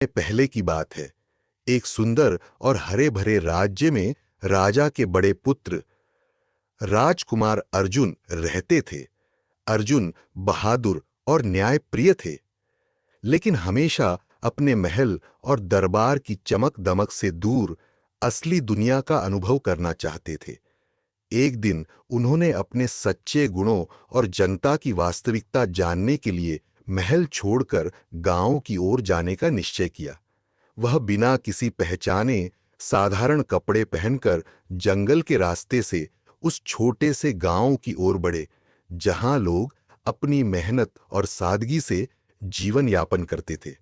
पहले की बात है। एक सुंदर और हरे भरे राज्य में राजा के बड़े पुत्र राजकुमार अर्जुन रहते थे। अर्जुन बहादुर और न्यायप्रिय थे, लेकिन हमेशा अपने महल और दरबार की चमक दमक से दूर असली दुनिया का अनुभव करना चाहते थे। एक दिन उन्होंने अपने सच्चे गुणों और जनता की वास्तविकता जानने के लिए महल छोड़कर गांव की ओर जाने का निश्चय किया। वह बिना किसी पहचाने साधारण कपड़े पहनकर जंगल के रास्ते से उस छोटे से गांव की ओर बढ़े, जहां लोग अपनी मेहनत और सादगी से जीवन यापन करते थे।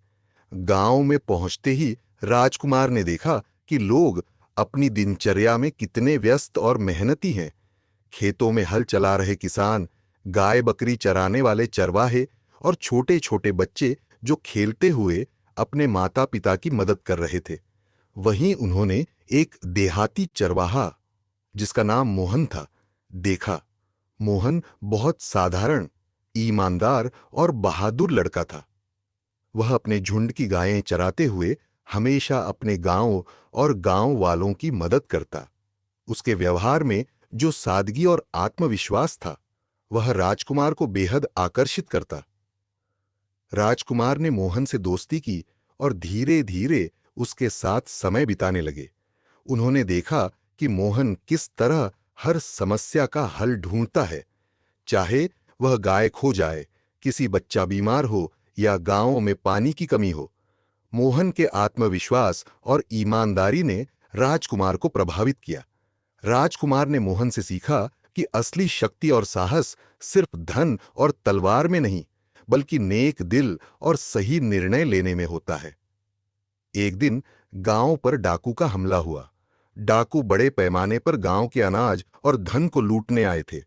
गांव में पहुंचते ही राजकुमार ने देखा कि लोग अपनी दिनचर्या में कितने व्यस्त और मेहनती हैं। खेतों में हल चला रहे किसान, गाय बकरी चराने वाले चरवाहे और छोटे छोटे बच्चे जो खेलते हुए अपने माता पिता की मदद कर रहे थे। वहीं उन्होंने एक देहाती चरवाहा, जिसका नाम मोहन था, देखा। मोहन बहुत साधारण, ईमानदार और बहादुर लड़का था। वह अपने झुंड की गायें चराते हुए हमेशा अपने गांव और गांव वालों की मदद करता। उसके व्यवहार में जो सादगी और आत्मविश्वास था, वह राजकुमार को बेहद आकर्षित करता। राजकुमार ने मोहन से दोस्ती की और धीरे धीरे उसके साथ समय बिताने लगे। उन्होंने देखा कि मोहन किस तरह हर समस्या का हल ढूंढता है, चाहे वह गाय खो जाए, किसी बच्चा बीमार हो या गांव में पानी की कमी हो। मोहन के आत्मविश्वास और ईमानदारी ने राजकुमार को प्रभावित किया। राजकुमार ने मोहन से सीखा कि असली शक्ति और साहस सिर्फ धन और तलवार में नहीं, बल्कि नेक दिल और सही निर्णय लेने में होता है। एक दिन गांव पर डाकू का हमला हुआ। डाकू बड़े पैमाने पर गांव के अनाज और धन को लूटने आए थे।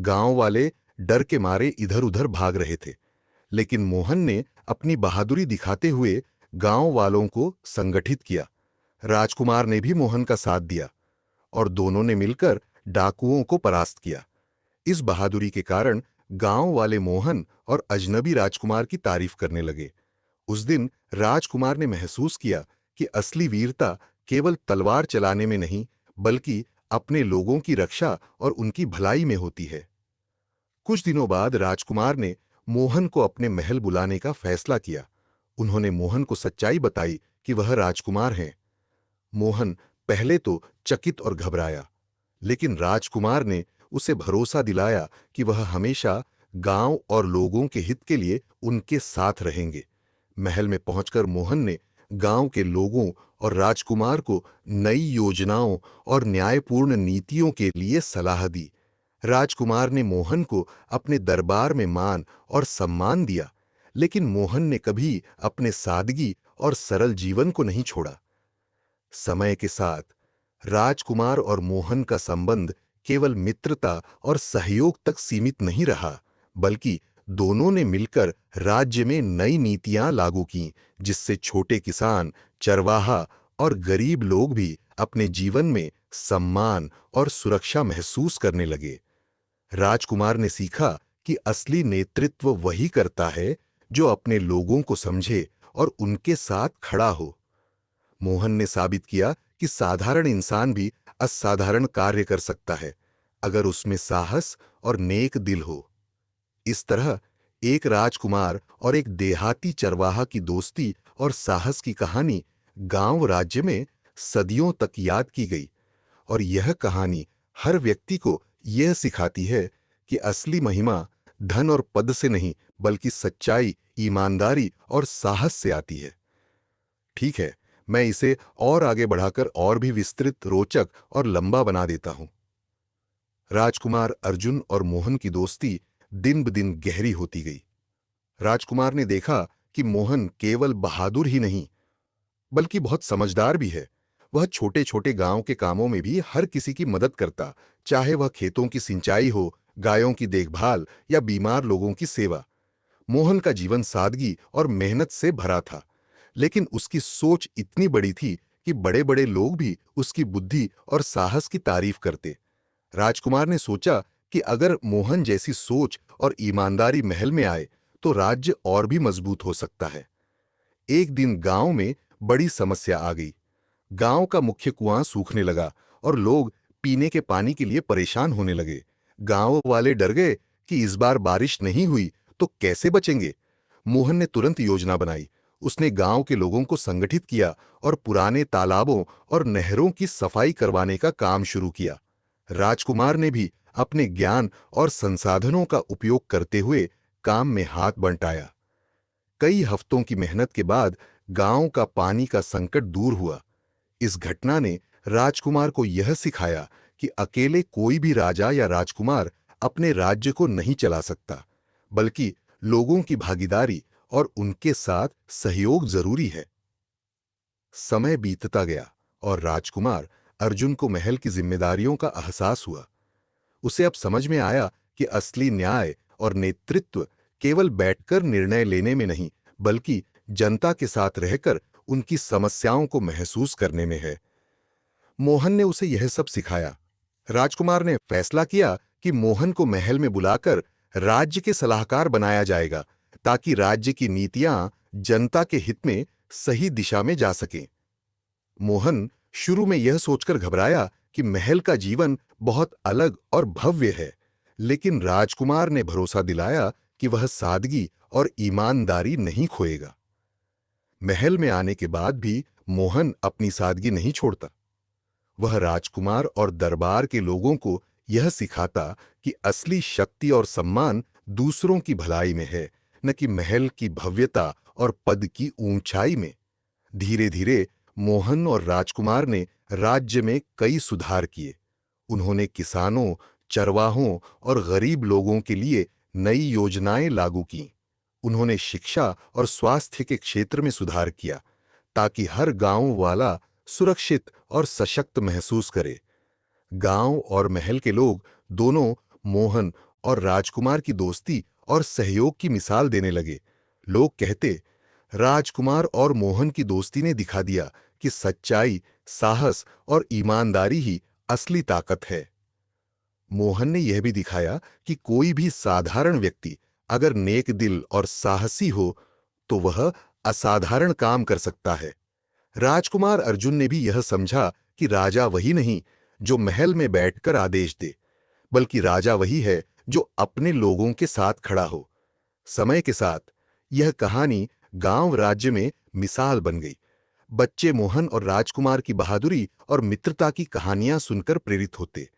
गांव वाले डर के मारे इधर उधर भाग रहे थे, लेकिन मोहन ने अपनी बहादुरी दिखाते हुए गांव वालों को संगठित किया। राजकुमार ने भी मोहन का साथ दिया और दोनों ने मिलकर डाकुओं को परास्त किया। इस बहादुरी के कारण गांव वाले मोहन और अजनबी राजकुमार की तारीफ करने लगे। उस दिन राजकुमार ने महसूस किया कि असली वीरता केवल तलवार चलाने में नहीं, बल्कि अपने लोगों की रक्षा और उनकी भलाई में होती है। कुछ दिनों बाद राजकुमार ने मोहन को अपने महल बुलाने का फैसला किया। उन्होंने मोहन को सच्चाई बताई कि वह राजकुमार हैं। मोहन पहले तो चकित और घबराया, लेकिन राजकुमार ने उसे भरोसा दिलाया कि वह हमेशा गांव और लोगों के हित के लिए उनके साथ रहेंगे। महल में पहुंचकर मोहन ने गांव के लोगों और राजकुमार को नई योजनाओं और न्यायपूर्ण नीतियों के लिए सलाह दी। राजकुमार ने मोहन को अपने दरबार में मान और सम्मान दिया, लेकिन मोहन ने कभी अपने सादगी और सरल जीवन को नहीं छोड़ा। समय के साथ राजकुमार और मोहन का संबंध केवल मित्रता और सहयोग तक सीमित नहीं रहा, बल्कि दोनों ने मिलकर राज्य में नई नीतियां लागू कीं, जिससे छोटे किसान, चरवाहा और गरीब लोग भी अपने जीवन में सम्मान और सुरक्षा महसूस करने लगे। राजकुमार ने सीखा कि असली नेतृत्व वही करता है जो अपने लोगों को समझे और उनके साथ खड़ा हो। मोहन ने साबित किया कि साधारण इंसान भी असाधारण कार्य कर सकता है, अगर उसमें साहस और नेक दिल हो। इस तरह एक राजकुमार और एक देहाती चरवाहा की दोस्ती और साहस की कहानी गांव राज्य में सदियों तक याद की गई। और यह कहानी हर व्यक्ति को यह सिखाती है कि असली महिमा धन और पद से नहीं, बल्कि सच्चाई, ईमानदारी और साहस से आती है। ठीक है, मैं इसे और आगे बढ़ाकर और भी विस्तृत, रोचक और लंबा बना देता हूं। राजकुमार अर्जुन और मोहन की दोस्ती दिन ब दिन गहरी होती गई। राजकुमार ने देखा कि मोहन केवल बहादुर ही नहीं, बल्कि बहुत समझदार भी है। वह छोटे छोटे गांव के कामों में भी हर किसी की मदद करता, चाहे वह खेतों की सिंचाई हो, गायों की देखभाल या बीमार लोगों की सेवा। मोहन का जीवन सादगी और मेहनत से भरा था, लेकिन उसकी सोच इतनी बड़ी थी कि बड़े बड़े लोग भी उसकी बुद्धि और साहस की तारीफ करते। राजकुमार ने सोचा कि अगर मोहन जैसी सोच और ईमानदारी महल में आए तो राज्य और भी मजबूत हो सकता है। एक दिन गांव में बड़ी समस्या आ गई। गांव का मुख्य कुआं सूखने लगा और लोग पीने के पानी के लिए परेशान होने लगे। गांव वाले डर गए कि इस बार बारिश नहीं हुई तो कैसे बचेंगे। मोहन ने तुरंत योजना बनाई। उसने गांव के लोगों को संगठित किया और पुराने तालाबों और नहरों की सफाई करवाने का काम शुरू किया। राजकुमार ने भी अपने ज्ञान और संसाधनों का उपयोग करते हुए काम में हाथ बंटाया। कई हफ्तों की मेहनत के बाद गांव का पानी का संकट दूर हुआ। इस घटना ने राजकुमार को यह सिखाया कि अकेले कोई भी राजा या राजकुमार अपने राज्य को नहीं चला सकता, बल्कि लोगों की भागीदारी और उनके साथ सहयोग जरूरी है। समय बीतता गया और राजकुमार अर्जुन को महल की जिम्मेदारियों का एहसास हुआ। उसे अब समझ में आया कि असली न्याय और नेतृत्व केवल बैठकर निर्णय लेने में नहीं, बल्कि जनता के साथ रहकर उनकी समस्याओं को महसूस करने में है। मोहन ने उसे यह सब सिखाया। राजकुमार ने फैसला किया कि मोहन को महल में बुलाकर राज्य के सलाहकार बनाया जाएगा, ताकि राज्य की नीतियां जनता के हित में सही दिशा में जा सकें। मोहन शुरू में यह सोचकर घबराया कि महल का जीवन बहुत अलग और भव्य है, लेकिन राजकुमार ने भरोसा दिलाया कि वह सादगी और ईमानदारी नहीं खोएगा। महल में आने के बाद भी मोहन अपनी सादगी नहीं छोड़ता। वह राजकुमार और दरबार के लोगों को यह सिखाता कि असली शक्ति और सम्मान दूसरों की भलाई में है, न कि महल की भव्यता और पद की ऊंचाई में। धीरे धीरे मोहन और राजकुमार ने राज्य में कई सुधार किए। उन्होंने किसानों, चरवाहों और गरीब लोगों के लिए नई योजनाएं लागू की। उन्होंने शिक्षा और स्वास्थ्य के क्षेत्र में सुधार किया, ताकि हर गांव वाला सुरक्षित और सशक्त महसूस करे। गांव और महल के लोग दोनों मोहन और राजकुमार की दोस्ती और सहयोग की मिसाल देने लगे। लोग कहते, राजकुमार और मोहन की दोस्ती ने दिखा दिया कि सच्चाई, साहस और ईमानदारी ही असली ताकत है। मोहन ने यह भी दिखाया कि कोई भी साधारण व्यक्ति अगर नेक दिल और साहसी हो तो वह असाधारण काम कर सकता है। राजकुमार अर्जुन ने भी यह समझा कि राजा वही नहीं जो महल में बैठकर आदेश दे, बल्कि राजा वही है जो अपने लोगों के साथ खड़ा हो। समय के साथ यह कहानी गांव राज्य में मिसाल बन गई। बच्चे मोहन और राजकुमार की बहादुरी और मित्रता की कहानियां सुनकर प्रेरित होते।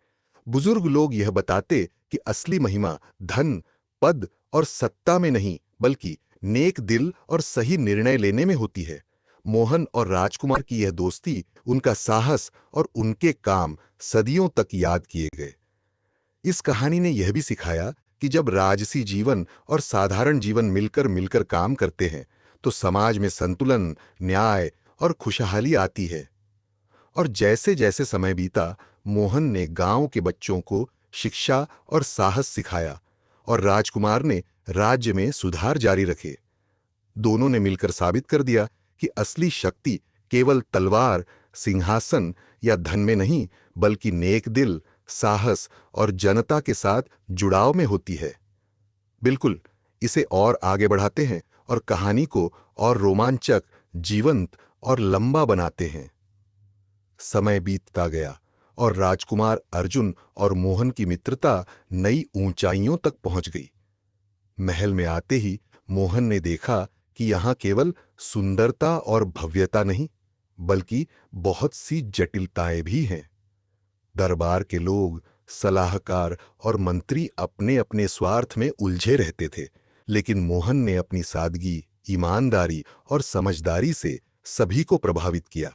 बुजुर्ग लोग यह बताते कि असली महिमा धन, पद और सत्ता में नहीं, बल्कि नेक दिल और सही निर्णय लेने में होती है। मोहन और राजकुमार की यह दोस्ती, उनका साहस और उनके काम सदियों तक याद किए गए। इस कहानी ने यह भी सिखाया कि जब राजसी जीवन और साधारण जीवन मिलकर मिलकर काम करते हैं तो समाज में संतुलन, न्याय और खुशहाली आती है। और जैसे जैसे समय बीता, मोहन ने गांव के बच्चों को शिक्षा और साहस सिखाया और राजकुमार ने राज्य में सुधार जारी रखे। दोनों ने मिलकर साबित कर दिया कि असली शक्ति केवल तलवार, सिंहासन या धन में नहीं, बल्कि नेक दिल, साहस और जनता के साथ जुड़ाव में होती है। बिल्कुल, इसे और आगे बढ़ाते हैं और कहानी को और रोमांचक, जीवंत और लंबा बनाते हैं। समय बीतता गया और राजकुमार अर्जुन और मोहन की मित्रता नई ऊंचाइयों तक पहुंच गई। महल में आते ही मोहन ने देखा कि यहां केवल सुंदरता और भव्यता नहीं, बल्कि बहुत सी जटिलताएं भी हैं। दरबार के लोग, सलाहकार और मंत्री अपने अपने स्वार्थ में उलझे रहते थे, लेकिन मोहन ने अपनी सादगी, ईमानदारी और समझदारी से सभी को प्रभावित किया।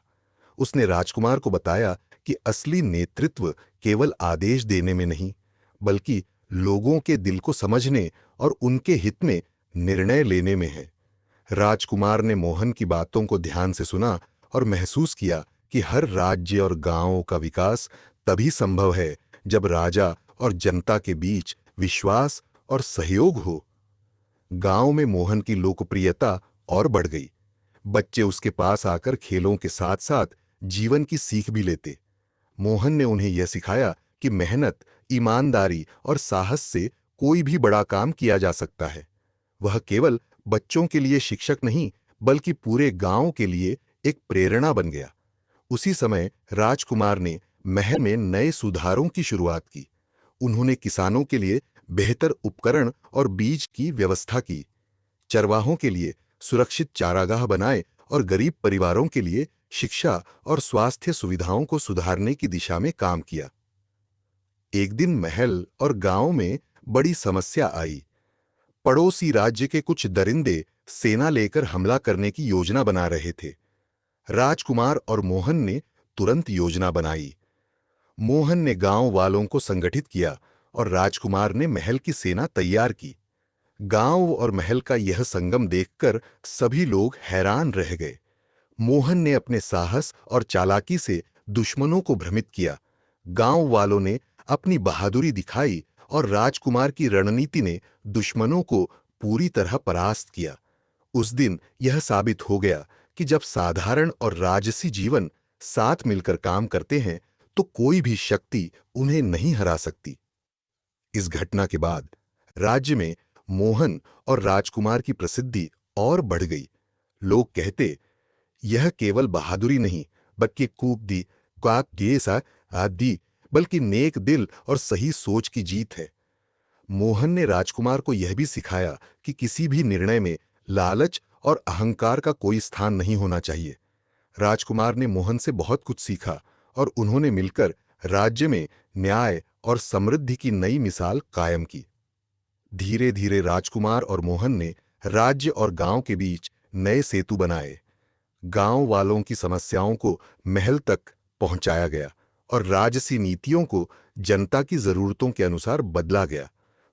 उसने राजकुमार को बताया कि असली नेतृत्व केवल आदेश देने में नहीं, बल्कि लोगों के दिल को समझने और उनके हित में निर्णय लेने में है। राजकुमार ने मोहन की बातों को ध्यान से सुना और महसूस किया कि हर राज्य और गांव का विकास तभी संभव है जब राजा और जनता के बीच विश्वास और सहयोग हो। गांव में मोहन की लोकप्रियता और बढ़ गई। बच्चे उसके पास आकर खेलों के साथ साथ जीवन की सीख भी लेते। मोहन ने उन्हें यह सिखाया कि मेहनत, ईमानदारी और साहस से कोई भी बड़ा काम किया जा सकता है। वह केवल बच्चों के लिए शिक्षक नहीं, बल्कि पूरे गांव के लिए एक प्रेरणा बन गया। उसी समय राजकुमार ने महल में नए सुधारों की शुरुआत की। उन्होंने किसानों के लिए बेहतर उपकरण और बीज की व्यवस्था की, चरवाहों के लिए सुरक्षित चारागाह बनाए और गरीब परिवारों के लिए शिक्षा और स्वास्थ्य सुविधाओं को सुधारने की दिशा में काम किया। एक दिन महल और गांव में बड़ी समस्या आई। पड़ोसी राज्य के कुछ दरिंदे सेना लेकर हमला करने की योजना बना रहे थे। राजकुमार और मोहन ने तुरंत योजना बनाई। मोहन ने गांव वालों को संगठित किया और राजकुमार ने महल की सेना तैयार की। गांव और महल का यह संगम देखकर सभी लोग हैरान रह गए। मोहन ने अपने साहस और चालाकी से दुश्मनों को भ्रमित किया। गांव वालों ने अपनी बहादुरी दिखाई और राजकुमार की रणनीति ने दुश्मनों को पूरी तरह परास्त किया। उस दिन यह साबित हो गया कि जब साधारण और राजसी जीवन साथ मिलकर काम करते हैं तो कोई भी शक्ति उन्हें नहीं हरा सकती। इस घटना के बाद राज्य में मोहन और राजकुमार की प्रसिद्धि और बढ़ गई। लोग कहते, यह केवल बहादुरी नहीं बल्कि कूपदी क्वाक गेसा आदि बल्कि नेक दिल और सही सोच की जीत है। मोहन ने राजकुमार को यह भी सिखाया कि किसी भी निर्णय में लालच और अहंकार का कोई स्थान नहीं होना चाहिए। राजकुमार ने मोहन से बहुत कुछ सीखा और उन्होंने मिलकर राज्य में न्याय और समृद्धि की नई मिसाल कायम की। धीरे धीरे राजकुमार और मोहन ने राज्य और गांव के बीच नए सेतु बनाए। गांव वालों की समस्याओं को महल तक पहुंचाया गया और राजसी नीतियों को जनता की जरूरतों के अनुसार बदला गया।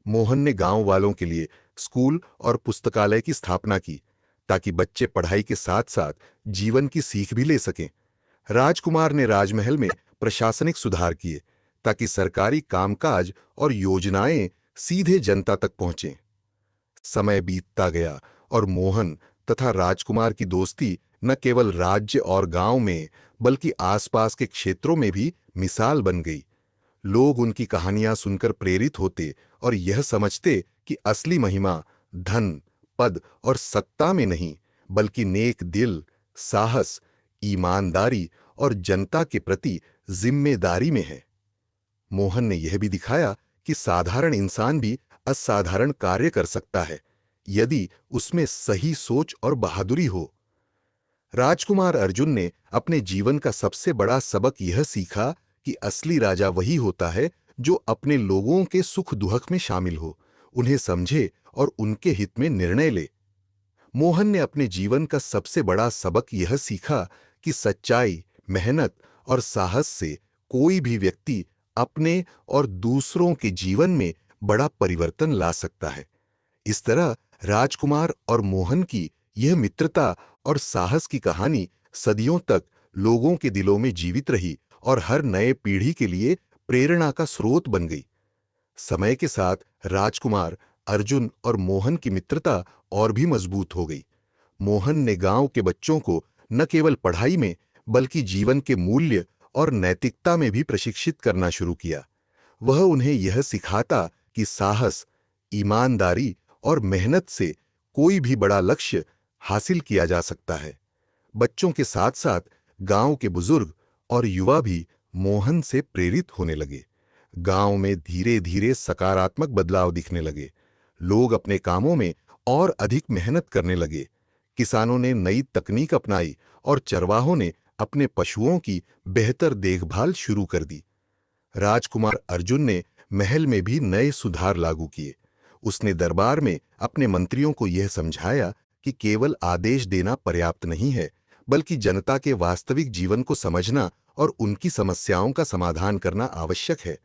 मोहन ने गांव वालों के लिए स्कूल और पुस्तकालय की स्थापना की ताकि बच्चे पढ़ाई के साथ साथ जीवन की सीख भी ले सकें। राजकुमार ने राजमहल में प्रशासनिक सुधार किए ताकि सरकारी कामकाज और योजनाएं सीधे जनता तक पहुंचें। समय बीतता गया और मोहन तथा राजकुमार की दोस्ती न केवल राज्य और गांव में बल्कि आसपास के क्षेत्रों में भी मिसाल बन गई। लोग उनकी कहानियां सुनकर प्रेरित होते और यह समझते कि असली महिमा धन, पद और सत्ता में नहीं बल्कि नेक दिल, साहस, ईमानदारी और जनता के प्रति जिम्मेदारी में है। मोहन ने यह भी दिखाया कि साधारण इंसान भी असाधारण कार्य कर सकता है यदि उसमें सही सोच और बहादुरी हो। राजकुमार अर्जुन ने अपने जीवन का सबसे बड़ा सबक यह सीखा कि असली राजा वही होता है जो अपने लोगों के सुख दुख में शामिल हो, उन्हें समझे और उनके हित में निर्णय ले। मोहन ने अपने जीवन का सबसे बड़ा सबक यह सीखा कि सच्चाई, मेहनत और साहस से कोई भी व्यक्ति अपने और दूसरों के जीवन में बड़ा परिवर्तन ला सकता है। इस तरह राजकुमार और मोहन की यह मित्रता और साहस की कहानी सदियों तक लोगों के दिलों में जीवित रही और हर नए पीढ़ी के लिए प्रेरणा का स्रोत बन गई। समय के साथ राजकुमार, अर्जुन और मोहन की मित्रता और भी मजबूत हो गई। मोहन ने गांव के बच्चों को न केवल पढ़ाई में बल्कि जीवन के मूल्य और नैतिकता में भी प्रशिक्षित करना शुरू किया। वह उन्हें यह सिखाता कि साहस, ईमानदारी और मेहनत से कोई भी बड़ा लक्ष्य हासिल किया जा सकता है। बच्चों के साथ साथ गांव के बुजुर्ग और युवा भी मोहन से प्रेरित होने लगे। गांव में धीरे धीरे सकारात्मक बदलाव दिखने लगे। लोग अपने कामों में और अधिक मेहनत करने लगे। किसानों ने नई तकनीक अपनाई और चरवाहों ने अपने पशुओं की बेहतर देखभाल शुरू कर दी। राजकुमार अर्जुन ने महल में भी नए सुधार लागू किए। उसने दरबार में अपने मंत्रियों को यह समझाया कि केवल आदेश देना पर्याप्त नहीं है, बल्कि जनता के वास्तविक जीवन को समझना और उनकी समस्याओं का समाधान करना आवश्यक है।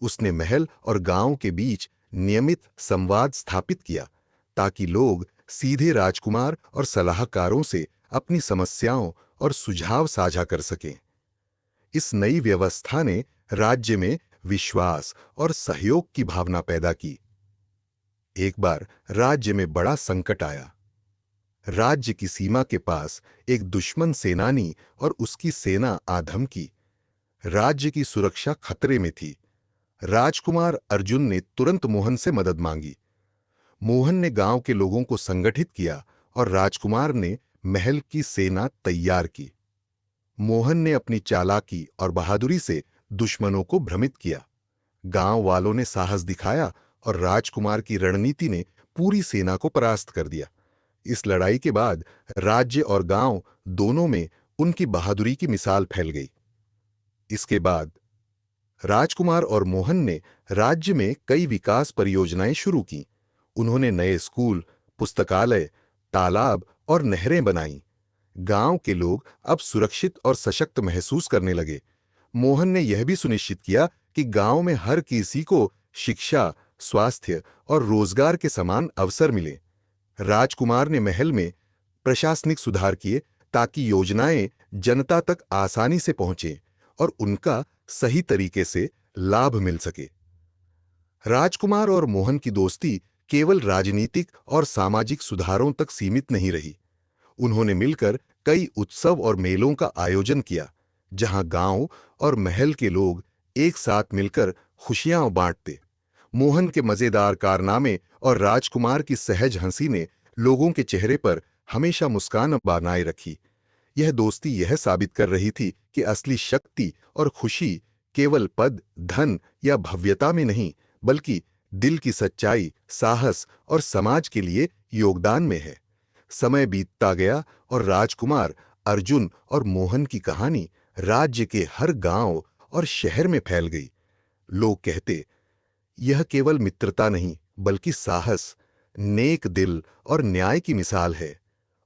उसने महल और गांव के बीच नियमित संवाद स्थापित किया ताकि लोग सीधे राजकुमार और सलाहकारों से अपनी समस्याओं और सुझाव साझा कर सकें। इस नई व्यवस्था ने राज्य में विश्वास और सहयोग की भावना पैदा की। एक बार राज्य में बड़ा संकट आया। राज्य की सीमा के पास एक दुश्मन सेनानी और उसकी सेना आधमकी। राज्य की सुरक्षा खतरे में थी। राजकुमार अर्जुन ने तुरंत मोहन से मदद मांगी। मोहन ने गांव के लोगों को संगठित किया और राजकुमार ने महल की सेना तैयार की। मोहन ने अपनी चालाकी और बहादुरी से दुश्मनों को भ्रमित किया। गांव वालों ने साहस दिखाया और राजकुमार की रणनीति ने पूरी सेना को परास्त कर दिया। इस लड़ाई के बाद राज्य और गांव दोनों में उनकी बहादुरी की मिसाल फैल गई। इसके बाद राजकुमार और मोहन ने राज्य में कई विकास परियोजनाएं शुरू की। उन्होंने नए स्कूल, पुस्तकालय, तालाब और नहरें बनाईं। गांव के लोग अब सुरक्षित और सशक्त महसूस करने लगे। मोहन ने यह भी सुनिश्चित किया कि गांव में हर किसी को शिक्षा, स्वास्थ्य और रोजगार के समान अवसर मिले। राजकुमार ने महल में प्रशासनिक सुधार किए ताकि योजनाएं जनता तक आसानी से पहुंचे और उनका सही तरीके से लाभ मिल सके। राजकुमार और मोहन की दोस्ती केवल राजनीतिक और सामाजिक सुधारों तक सीमित नहीं रही। उन्होंने मिलकर कई उत्सव और मेलों का आयोजन किया, जहां गांव और महल के लोग एक साथ मिलकर खुशियां बांटते। मोहन के मजेदार कारनामे और राजकुमार की सहज हंसी ने लोगों के चेहरे पर हमेशा मुस्कान बनाए रखी। यह दोस्ती यह साबित कर रही थी कि असली शक्ति और खुशी केवल पद, धन या भव्यता में नहीं, बल्कि दिल की सच्चाई, साहस और समाज के लिए योगदान में है। समय बीतता गया और राजकुमार, अर्जुन और मोहन की कहानी राज्य के हर गांव और शहर में फैल गई। लोग कहते, यह केवल मित्रता नहीं, बल्कि साहस, नेक दिल और न्याय की मिसाल है।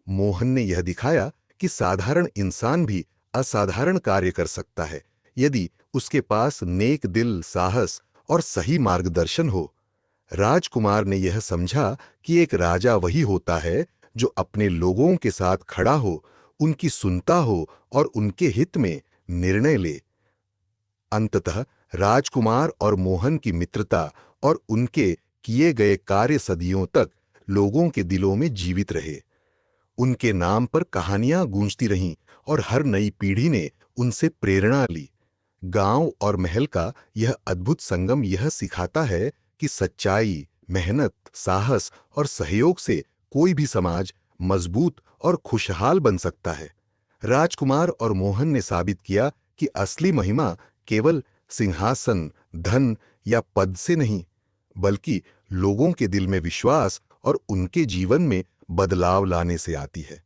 मोहन ने यह दिखाया कि साधारण इंसान भी असाधारण कार्य कर सकता है, यदि उसके पास नेक दिल, साहस और सही मार्गदर्शन हो। राजकुमार ने यह समझा कि एक राजा वही होता है जो अपने लोगों के साथ खड़ा हो, उनकी सुनता हो और उनके हित में निर्णय ले। अंततः राजकुमार और मोहन की मित्रता और उनके किए गए कार्य सदियों तक लोगों के दिलों में जीवित रहे। उनके नाम पर कहानियां गूंजती रहीं और हर नई पीढ़ी ने उनसे प्रेरणा ली। गांव और महल का यह अद्भुत संगम यह सिखाता है कि सच्चाई, मेहनत, साहस और सहयोग से कोई भी समाज मजबूत और खुशहाल बन सकता है। राजकुमार और मोहन ने साबित किया कि असली महिमा केवल सिंहासन, धन या पद से नहीं, बल्कि लोगों के दिल में विश्वास और उनके जीवन में बदलाव लाने से आती है।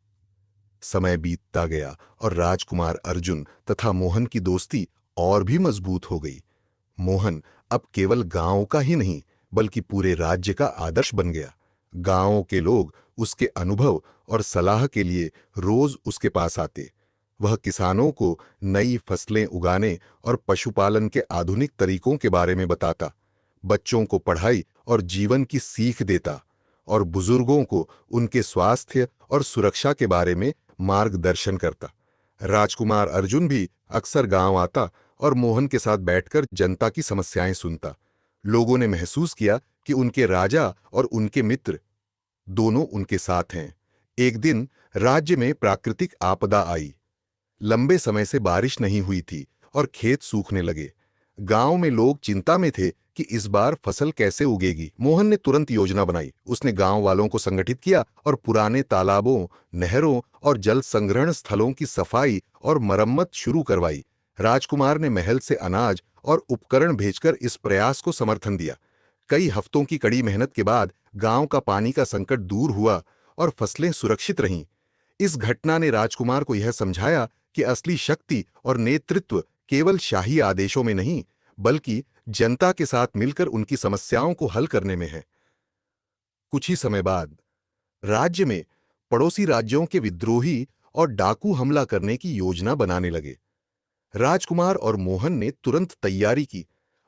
समय बीतता गया और राजकुमार अर्जुन तथा मोहन की दोस्ती और भी मजबूत हो गई। मोहन अब केवल गांव का ही नहीं, बल्कि पूरे राज्य का आदर्श बन गया। गांवों के लोग उसके अनुभव और सलाह के लिए रोज उसके पास आते। वह किसानों को नई फसलें उगाने और पशुपालन के आधुनिक तरीकों के बारे में बताता, बच्चों को पढ़ाई और जीवन की सीख देता और बुजुर्गों को उनके स्वास्थ्य और सुरक्षा के बारे में मार्गदर्शन करता। राजकुमार अर्जुन भी अक्सर गांव आता और मोहन के साथ बैठकर जनता की समस्याएं सुनता। लोगों ने महसूस किया कि उनके राजा और उनके मित्र दोनों उनके साथ हैं। एक दिन राज्य में प्राकृतिक आपदा आई। लंबे समय से बारिश नहीं हुई थी और खेत सूखने लगे। गांव में लोग चिंता में थे कि इस बार फसल कैसे उगेगी। मोहन ने तुरंत योजना बनाई। उसने गांव वालों को संगठित किया और पुराने तालाबों, नहरों और जल संग्रहण स्थलों की सफाई और मरम्मत शुरू करवाई। राजकुमार ने महल से अनाज और उपकरण भेजकर इस प्रयास को समर्थन दिया। कई हफ्तों की कड़ी मेहनत के बाद गांव का पानी का संकट दूर हुआ और फसलें सुरक्षित रहीं। इस घटना ने राजकुमार को यह समझाया कि असली शक्ति और नेतृत्व केवल शाही आदेशों में नहीं, बल्कि जनता के साथ मिलकर उनकी समस्याओं को हल करने में है। कुछ ही समय बाद राज्य में पड़ोसी राज्यों के विद्रोही और डाकू हमला करने की योजना बनाने लगे। राजकुमार और मोहन ने तुरंत तैयारी की।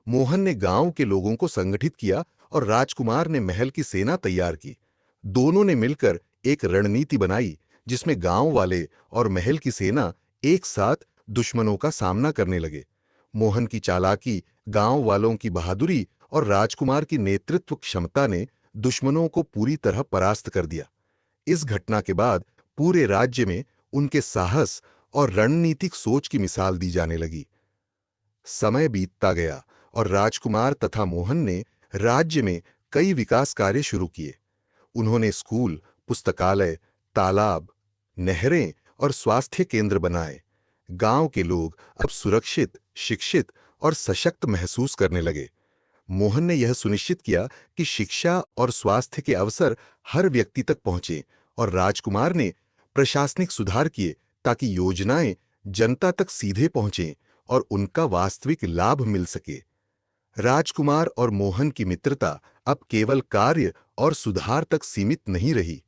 मोहन ने गांव के लोगों को संगठित किया और राजकुमार ने महल की सेना तैयार की। दोनों ने मिलकर एक रणनीति बनाई जिसमें गांव वाले और महल की सेना एक साथ दुश्मनों का सामना करने लगे। मोहन की चालाकी, गांव वालों की बहादुरी और राजकुमार की नेतृत्व क्षमता ने दुश्मनों को पूरी तरह परास्त कर दिया। इस घटना के बाद पूरे राज्य में उनके साहस और रणनीतिक सोच की मिसाल दी जाने लगी। समय बीतता गया और राजकुमार तथा मोहन ने राज्य में कई विकास कार्य शुरू किए। उन्होंने स्कूल, पुस्तकालय, तालाब, नहरें और स्वास्थ्य केंद्र बनाए। गांव के लोग अब सुरक्षित, शिक्षित और सशक्त महसूस करने लगे। मोहन ने यह सुनिश्चित किया कि शिक्षा और स्वास्थ्य के अवसर हर व्यक्ति तक पहुंचे, और राजकुमार ने प्रशासनिक सुधार किए ताकि योजनाएं जनता तक सीधे पहुंचें और उनका वास्तविक लाभ मिल सके। राजकुमार और मोहन की मित्रता अब केवल कार्य और सुधार तक सीमित नहीं रही।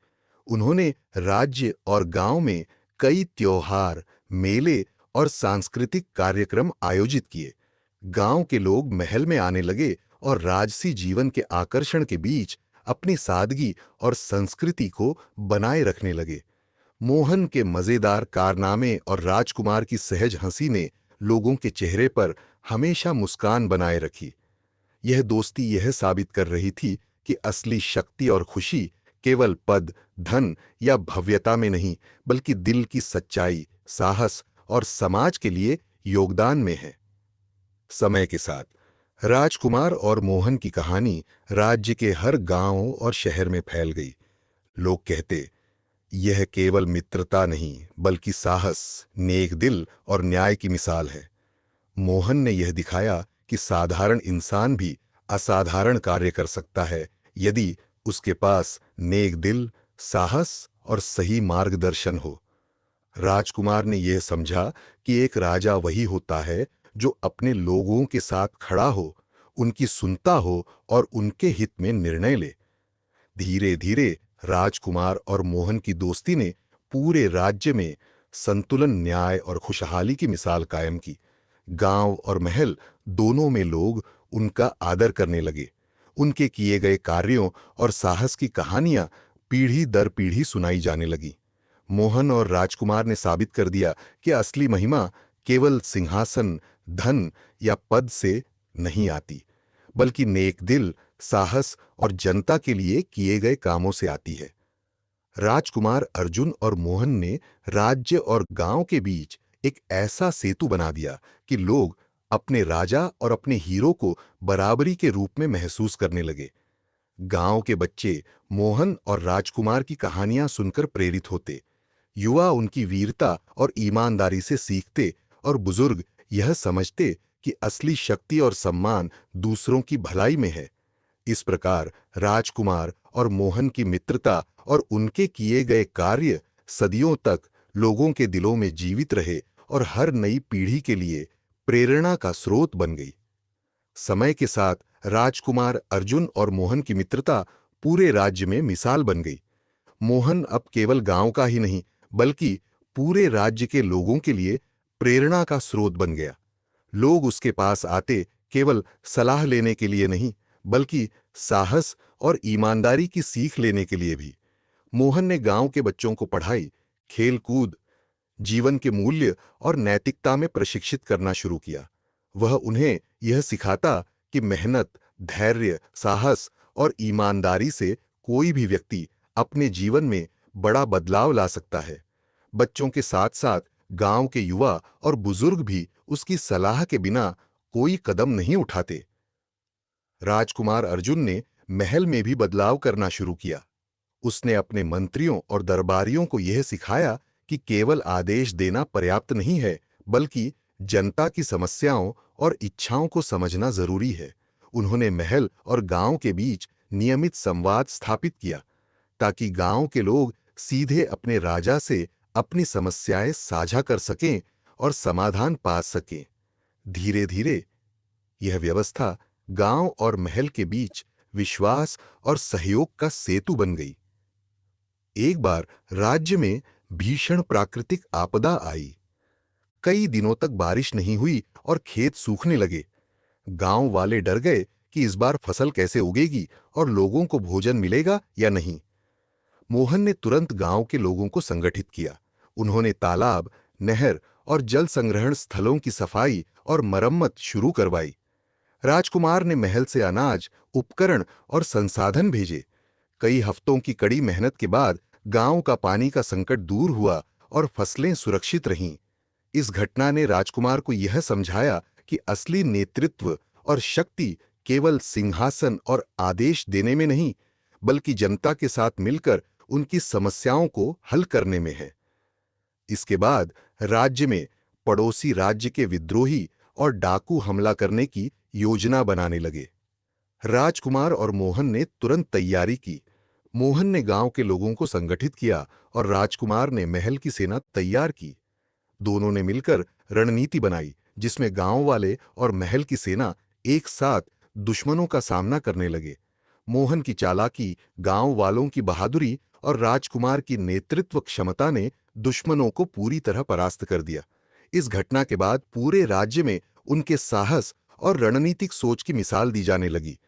उन्होंने राज्य और गांव में कई त्योहार, मेले और सांस्कृतिक कार्यक्रम आयोजित किए। गांव के लोग महल में आने लगे और राजसी जीवन के आकर्षण के बीच अपनी सादगी और संस्कृति को बनाए रखने लगे। मोहन के मजेदार कारनामे और राजकुमार की सहज हंसी ने लोगों के चेहरे पर हमेशा मुस्कान बनाए रखी। यह दोस्ती यह साबित कर रही थी कि असली शक्ति और खुशी केवल पद, धन या भव्यता में नहीं, बल्कि दिल की सच्चाई, साहस और समाज के लिए योगदान में है। समय के साथ राजकुमार और मोहन की कहानी राज्य के हर गांव और शहर में फैल गई। लोग कहते, यह केवल मित्रता नहीं, बल्कि साहस, नेक दिल और न्याय की मिसाल है। मोहन ने यह दिखाया कि साधारण इंसान भी असाधारण कार्य कर सकता है यदि उसके पास नेक दिल, साहस और सही मार्गदर्शन हो। राजकुमार ने यह समझा कि एक राजा वही होता है जो अपने लोगों के साथ खड़ा हो, उनकी सुनता हो और उनके हित में निर्णय ले। धीरे धीरे राजकुमार और मोहन की दोस्ती ने पूरे राज्य में संतुलन, न्याय और खुशहाली की मिसाल कायम की। गांव और महल दोनों में लोग उनका आदर करने लगे। उनके किए गए कार्यों और साहस की कहानियां पीढ़ी दर पीढ़ी सुनाई जाने लगी। मोहन और राजकुमार ने साबित कर दिया कि असली महिमा केवल सिंहासन, धन या पद से नहीं आती, बल्कि नेक दिल, साहस और जनता के लिए किए गए कामों से आती है। राजकुमार अर्जुन और मोहन ने राज्य और गांव के बीच एक ऐसा सेतु बना दिया कि लोग अपने राजा और अपने हीरो को बराबरी के रूप में महसूस करने लगे। गांव के बच्चे मोहन और राजकुमार की कहानियां सुनकर प्रेरित होते, युवा उनकी वीरता और ईमानदारी से सीखते, और बुजुर्ग यह समझते कि असली शक्ति और सम्मान दूसरों की भलाई में है। इस प्रकार राजकुमार और मोहन की मित्रता और उनके किए गए कार्य सदियों तक लोगों के दिलों में जीवित रहे और हर नई पीढ़ी के लिए प्रेरणा का स्रोत बन गई। समय के साथ राजकुमार अर्जुन और मोहन की मित्रता पूरे राज्य में मिसाल बन गई। मोहन अब केवल गांव का ही नहीं, बल्कि पूरे राज्य के लोगों के लिए प्रेरणा का स्रोत बन गया। लोग उसके पास आते केवल सलाह लेने के लिए नहीं, बल्कि साहस और ईमानदारी की सीख लेने के लिए भी। मोहन ने गांव के बच्चों को पढ़ाई, खेल-कूद, जीवन के मूल्य और नैतिकता में प्रशिक्षित करना शुरू किया। वह उन्हें यह सिखाता कि मेहनत, धैर्य, साहस और ईमानदारी से कोई भी व्यक्ति अपने जीवन में बड़ा बदलाव ला सकता है। बच्चों के साथ-साथ गांव के युवा और बुजुर्ग भी उसकी सलाह के बिना कोई कदम नहीं उठाते। राजकुमार अर्जुन ने महल में भी बदलाव करना शुरू किया। उसने अपने मंत्रियों और दरबारियों को यह सिखाया कि केवल आदेश देना पर्याप्त नहीं है, बल्कि जनता की समस्याओं और इच्छाओं को समझना जरूरी है। उन्होंने महल और गांव के बीच नियमित संवाद स्थापित किया, ताकि गांव के लोग सीधे अपने राजा से अपनी समस्याएं साझा कर सकें और समाधान पा सकें। धीरे धीरे यह व्यवस्था गांव और महल के बीच विश्वास और सहयोग का सेतु बन गई। एक बार राज्य में भीषण प्राकृतिक आपदा आई। कई दिनों तक बारिश नहीं हुई और खेत सूखने लगे। गांव वाले डर गए कि इस बार फसल कैसे उगेगी और लोगों को भोजन मिलेगा या नहीं। मोहन ने तुरंत गांव के लोगों को संगठित किया। उन्होंने तालाब, नहर और जल संग्रहण स्थलों की सफाई और मरम्मत शुरू करवाई। राजकुमार ने महल से अनाज, उपकरण और संसाधन भेजे। कई हफ्तों की कड़ी मेहनत के बाद गांव का पानी का संकट दूर हुआ और फसलें सुरक्षित रहीं। इस घटना ने राजकुमार को यह समझाया कि असली नेतृत्व और शक्ति केवल सिंहासन और आदेश देने में नहीं, बल्कि जनता के साथ मिलकर उनकी समस्याओं को हल करने में है। इसके बाद राज्य में पड़ोसी राज्य के विद्रोही और डाकू हमला करने की योजना बनाने लगे। राजकुमार और मोहन ने तुरंत तैयारी की। मोहन ने गांव के लोगों को संगठित किया और राजकुमार ने महल की सेना तैयार की। दोनों ने मिलकर रणनीति बनाई जिसमें गांव वाले और महल की सेना एक साथ दुश्मनों का सामना करने लगे। मोहन की चालाकी, गांव वालों की बहादुरी और राजकुमार की नेतृत्व क्षमता ने दुश्मनों को पूरी तरह परास्त कर दिया। इस घटना के बाद पूरे राज्य में उनके साहस और रणनीतिक सोच की मिसाल दी जाने लगी।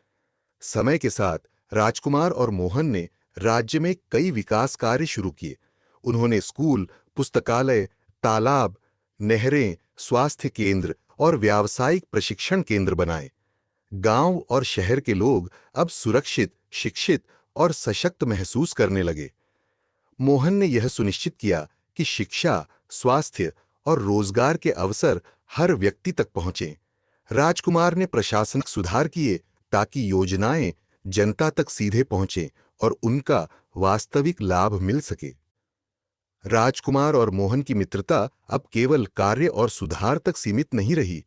समय के साथ राजकुमार और मोहन ने राज्य में कई विकास कार्य शुरू किए। उन्होंने स्कूल, पुस्तकालय, तालाब, नहरें, स्वास्थ्य केंद्र और व्यावसायिक प्रशिक्षण केंद्र बनाए। गांव और शहर के लोग अब सुरक्षित, शिक्षित और सशक्त महसूस करने लगे। मोहन ने यह सुनिश्चित किया कि शिक्षा, स्वास्थ्य और रोजगार के अवसर हर व्यक्ति तक पहुंचें। राजकुमार ने प्रशासनिक सुधार किए ताकि योजनाएं जनता तक सीधे पहुंचें और उनका वास्तविक लाभ मिल सके। राजकुमार और मोहन की मित्रता अब केवल कार्य और सुधार तक सीमित नहीं रही।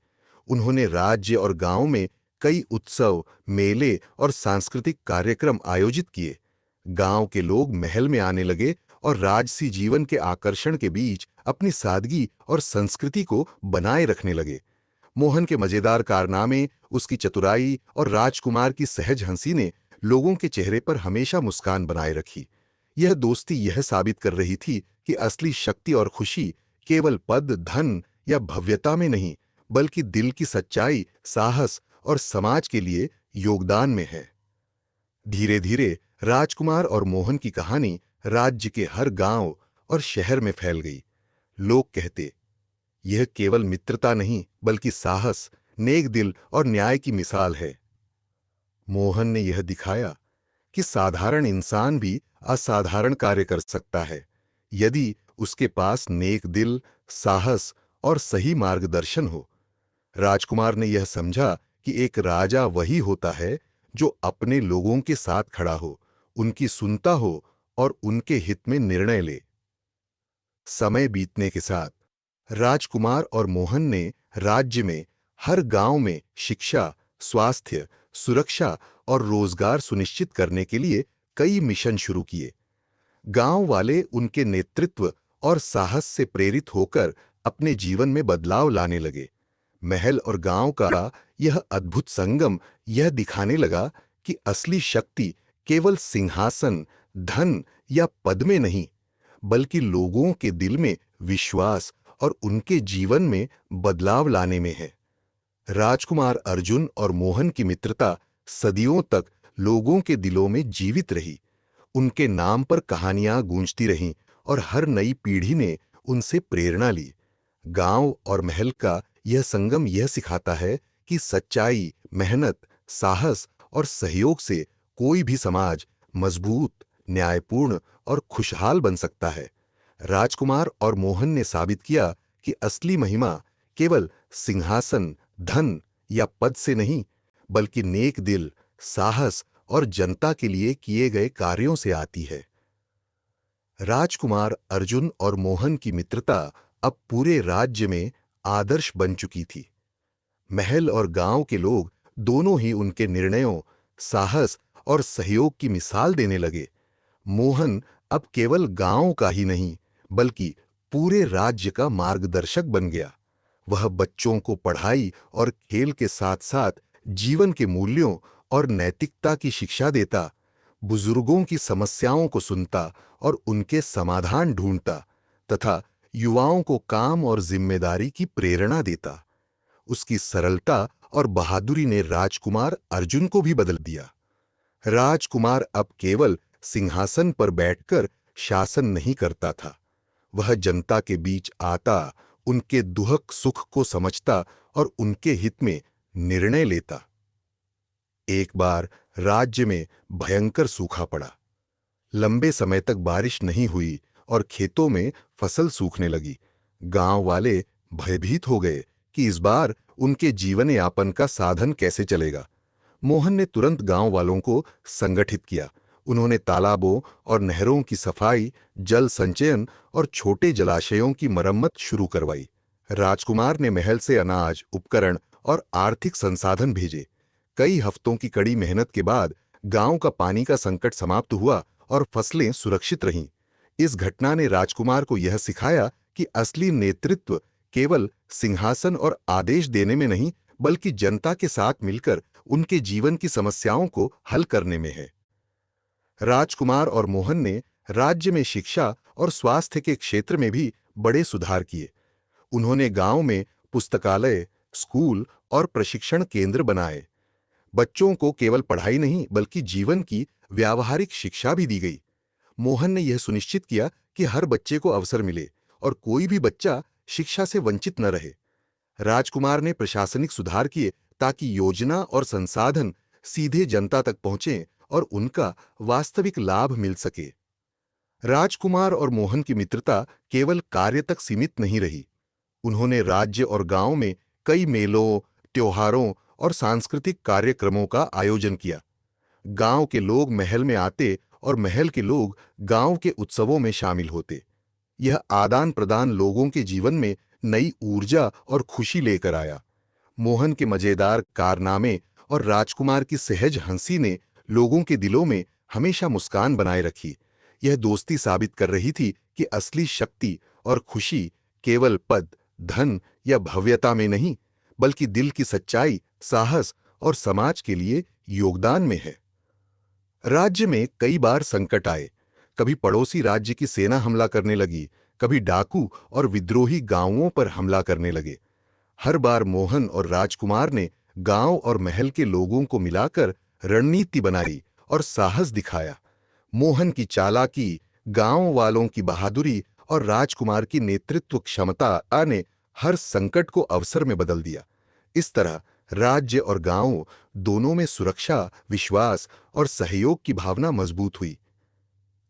उन्होंने राज्य और गांव में कई उत्सव, मेले और सांस्कृतिक कार्यक्रम आयोजित किए। गांव के लोग महल में आने लगे और राजसी जीवन के आकर्षण के बीच अपनी सादगी और संस्कृति को बनाए रखने लगे। मोहन के मजेदार कारनामे, उसकी चतुराई और राजकुमार की सहज हंसी ने लोगों के चेहरे पर हमेशा मुस्कान बनाए रखी। यह दोस्ती यह साबित कर रही थी कि असली शक्ति और खुशी केवल पद, धन या भव्यता में नहीं, बल्कि दिल की सच्चाई, साहस और समाज के लिए योगदान में है। धीरे धीरे राजकुमार और मोहन की कहानी राज्य के हर गांव और शहर में फैल गई। लोग कहते, यह केवल मित्रता नहीं बल्कि साहस, नेक दिल और न्याय की मिसाल है। मोहन ने यह दिखाया कि साधारण इंसान भी असाधारण कार्य कर सकता है यदि उसके पास नेक दिल, साहस और सही मार्गदर्शन हो। राजकुमार ने यह समझा कि एक राजा वही होता है जो अपने लोगों के साथ खड़ा हो, उनकी सुनता हो और उनके हित में निर्णय ले। समय बीतने के साथ राजकुमार और मोहन ने राज्य में हर गांव में शिक्षा, स्वास्थ्य, सुरक्षा और रोजगार सुनिश्चित करने के लिए कई मिशन शुरू किए। गांव वाले उनके नेतृत्व और साहस से प्रेरित होकर अपने जीवन में बदलाव लाने लगे। महल और गांव का यह अद्भुत संगम यह दिखाने लगा कि असली शक्ति केवल सिंहासन, धन या पद में नहीं, बल्कि लोगों के दिल में विश्वास और उनके जीवन में बदलाव लाने में है। राजकुमार अर्जुन और मोहन की मित्रता सदियों तक लोगों के दिलों में जीवित रही। उनके नाम पर कहानियां गूंजती रहीं और हर नई पीढ़ी ने उनसे प्रेरणा ली। गांव और महल का यह संगम यह सिखाता है कि सच्चाई, मेहनत, साहस और सहयोग से कोई भी समाज मजबूत, न्यायपूर्ण और खुशहाल बन सकता है। राजकुमार और मोहन ने साबित किया कि असली महिमा केवल सिंहासन, धन या पद से नहीं, बल्कि नेक दिल, साहस और जनता के लिए किए गए कार्यों से आती है। राजकुमार अर्जुन और मोहन की मित्रता अब पूरे राज्य में आदर्श बन चुकी थी। महल और गांव के लोग दोनों ही उनके निर्णयों, साहस और सहयोग की मिसाल देने लगे। मोहन अब केवल गांव का ही नहीं, बल्कि पूरे राज्य का मार्गदर्शक बन गया। वह बच्चों को पढ़ाई और खेल के साथ साथ जीवन के मूल्यों और नैतिकता की शिक्षा देता, बुजुर्गों की समस्याओं को सुनता और उनके समाधान ढूंढता तथा युवाओं को काम और जिम्मेदारी की प्रेरणा देता। उसकी सरलता और बहादुरी ने राजकुमार अर्जुन को भी बदल दिया। राजकुमार अब केवल सिंहासन पर बैठकर शासन नहीं करता था, वह जनता के बीच आता, उनके दुख सुख को समझता और उनके हित में निर्णय लेता। एक बार राज्य में भयंकर सूखा पड़ा। लंबे समय तक बारिश नहीं हुई और खेतों में फसल सूखने लगी। गांव वाले भयभीत हो गए कि इस बार उनके जीवन यापन का साधन कैसे चलेगा। मोहन ने तुरंत गांव वालों को संगठित किया। उन्होंने तालाबों और नहरों की सफाई, जल संचयन और छोटे जलाशयों की मरम्मत शुरू करवाई। राजकुमार ने महल से अनाज, उपकरण और आर्थिक संसाधन भेजे। कई हफ्तों की कड़ी मेहनत के बाद गांव का पानी का संकट समाप्त हुआ और फसलें सुरक्षित रहीं। इस घटना ने राजकुमार को यह सिखाया कि असली नेतृत्व केवल सिंहासन और आदेश देने में नहीं, बल्कि जनता के साथ मिलकर उनके जीवन की समस्याओं को हल करने में है। राजकुमार और मोहन ने राज्य में शिक्षा और स्वास्थ्य के क्षेत्र में भी बड़े सुधार किए। उन्होंने गांव में पुस्तकालय, स्कूल और प्रशिक्षण केंद्र बनाए। बच्चों को केवल पढ़ाई नहीं, बल्कि जीवन की व्यावहारिक शिक्षा भी दी गई। मोहन ने यह सुनिश्चित किया कि हर बच्चे को अवसर मिले और कोई भी बच्चा शिक्षा से वंचित न रहे। राजकुमार ने प्रशासनिक सुधार किए ताकि योजना और संसाधन सीधे जनता तक पहुंचें और उनका वास्तविक लाभ मिल सके। राजकुमार और मोहन की मित्रता केवल कार्य तक सीमित नहीं रही। उन्होंने राज्य और गांव में कई मेलों, त्योहारों और सांस्कृतिक कार्यक्रमों का आयोजन किया। गांव के लोग महल में आते और महल के लोग गांव के उत्सवों में शामिल होते। यह आदान प्रदान लोगों के जीवन में नई ऊर्जा और खुशी लेकर आया। मोहन के मजेदार कारनामे और राजकुमार की सहज हंसी ने लोगों के दिलों में हमेशा मुस्कान बनाए रखी। यह दोस्ती साबित कर रही थी कि असली शक्ति और खुशी केवल पद, धन या भव्यता में नहीं, बल्कि दिल की सच्चाई, साहस और समाज के लिए योगदान में है। राज्य में कई बार संकट आए। कभी पड़ोसी राज्य की सेना हमला करने लगी, कभी डाकू और विद्रोही गांवों पर हमला करने लगे। हर बार मोहन और राजकुमार ने गांव और महल के लोगों को मिलाकर रणनीति बनाई और साहस दिखाया। मोहन की चालाकी, गांव वालों की बहादुरी और राजकुमार की नेतृत्व क्षमता ने हर संकट को अवसर में बदल दिया। इस तरह राज्य और गांव दोनों में सुरक्षा, विश्वास और सहयोग की भावना मजबूत हुई।